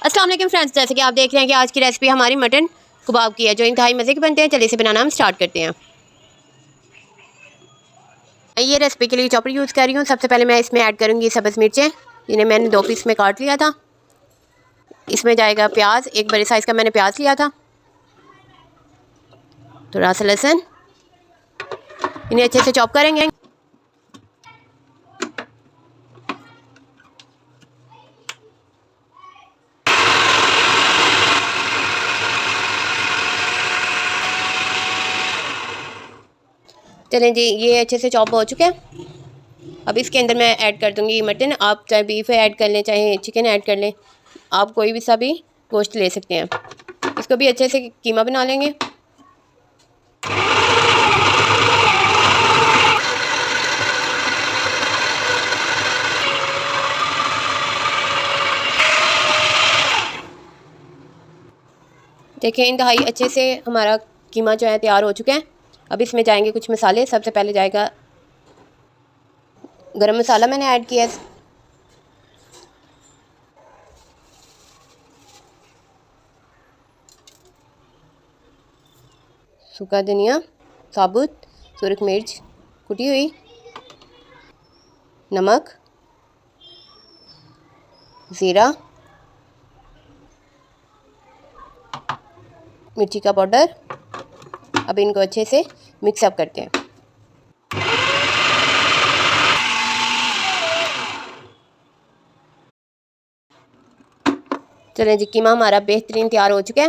अस्सलाम वालेकुम फ्रेंड्स, जैसे कि आप देख रहे हैं कि आज की रेसिपी हमारी मटन कबाब की है जो इंतहाई मज़े के बनते हैं। चलिए इसे बनाना हम स्टार्ट करते हैं। ये रेसिपी के लिए चॉपर यूज़ कर रही हूँ। सबसे पहले मैं इसमें ऐड करूँगी सब्ज़ मिर्चें, जिन्हें मैंने 2 पीस में काट लिया था। इसमें जाएगा प्याज, एक बड़े साइज़ का मैंने प्याज लिया था, थोड़ा सा लहसुन, इन्हें अच्छे से चॉप करेंगे। चलें जी, ये अच्छे से चॉप हो चुके हैं। अब इसके अंदर मैं ऐड कर दूँगी मटन। आप चाहे बीफ ऐड कर लें, चाहे चिकन ऐड कर लें, आप कोई भी सा भी गोश्त ले सकते हैं। इसको भी अच्छे से कीमा बना लेंगे। देखिए इंतहाई अच्छे से हमारा कीमा जो है तैयार हो चुका है। अब इसमें जाएंगे कुछ मसाले। सबसे पहले जाएगा गरम मसाला, मैंने ऐड किया है, सूखा धनिया साबुत, सुरख मिर्च कुटी हुई, नमक, ज़ीरा, मिर्ची का पाउडर। अब इनको अच्छे से मिक्सअप करते हैं। चलें जी, कीमा हमारा बेहतरीन तैयार हो चुका है।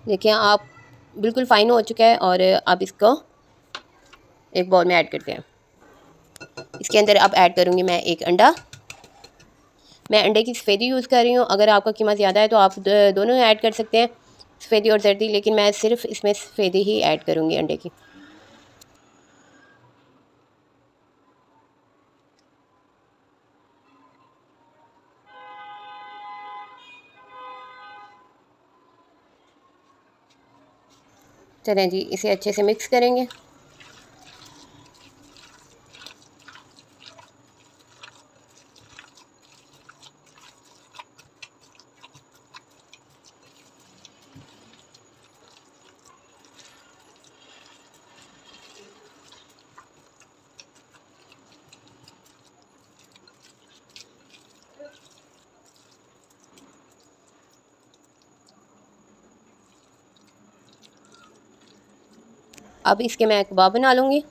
देखिए आप बिल्कुल फ़ाइन हो चुका है और अब इसको एक बाउल में ऐड करते हैं। इसके अंदर अब ऐड करूँगी मैं एक अंडा। मैं अंडे की सफ़ेदी यूज़ कर रही हूँ। अगर आपका कीमा ज़्यादा है तो आप दोनों ऐड कर सकते हैं, सफ़ेदी और जर्दी, लेकिन मैं सिर्फ इसमें सफ़ेदी ही ऐड करूँगी अंडे की। चलें जी, इसे अच्छे से मिक्स करेंगे। अब इसके मैं कबाब बना लूँगी।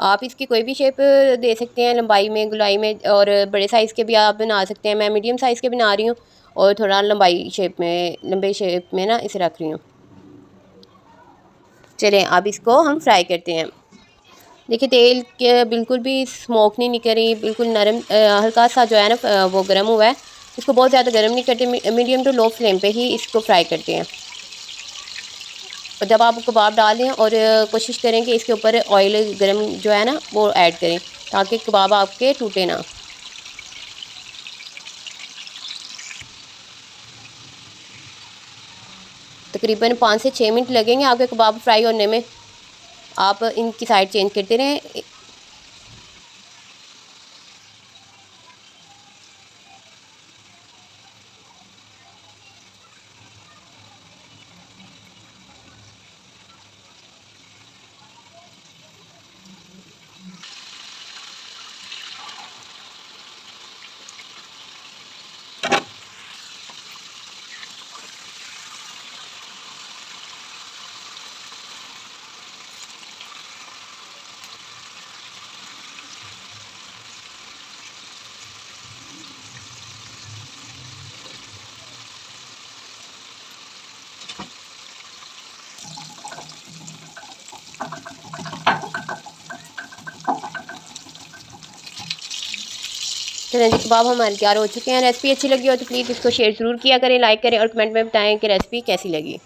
आप इसकी कोई भी शेप दे सकते हैं, लंबाई में, गुलाई में, और बड़े साइज़ के भी आप बना सकते हैं। मैं मीडियम साइज़ के बना रही हूँ और थोड़ा लंबाई शेप में, लंबे शेप में ना इसे रख रही हूँ। चलें अब इसको हम फ्राई करते हैं। देखिए तेल के बिल्कुल भी स्मोक नहीं निकल रही, बिल्कुल नरम, हल्का सा जो है ना वो गर्म हुआ है। इसको बहुत ज़्यादा गर्म नहीं करते, मीडियम टू लो फ्लेम पे ही इसको फ्राई करते हैं। और जब आप कबाब डाल दें और कोशिश करें कि इसके ऊपर ऑयल गर्म जो है ना वो ऐड करें, ताकि कबाब आपके टूटे ना। तकरीबन 5 से 6 मिनट लगेंगे आपके कबाब फ्राई होने में। आप इनकी साइड चेंज करते रहें। चलें जी, कबाब हमारे तैयार हो चुके हैं। रेसिपी अच्छी लगी हो तो प्लीज़ इसको शेयर ज़रूर किया करें, लाइक करें और कमेंट में बताएं कि रेसिपी कैसी लगी।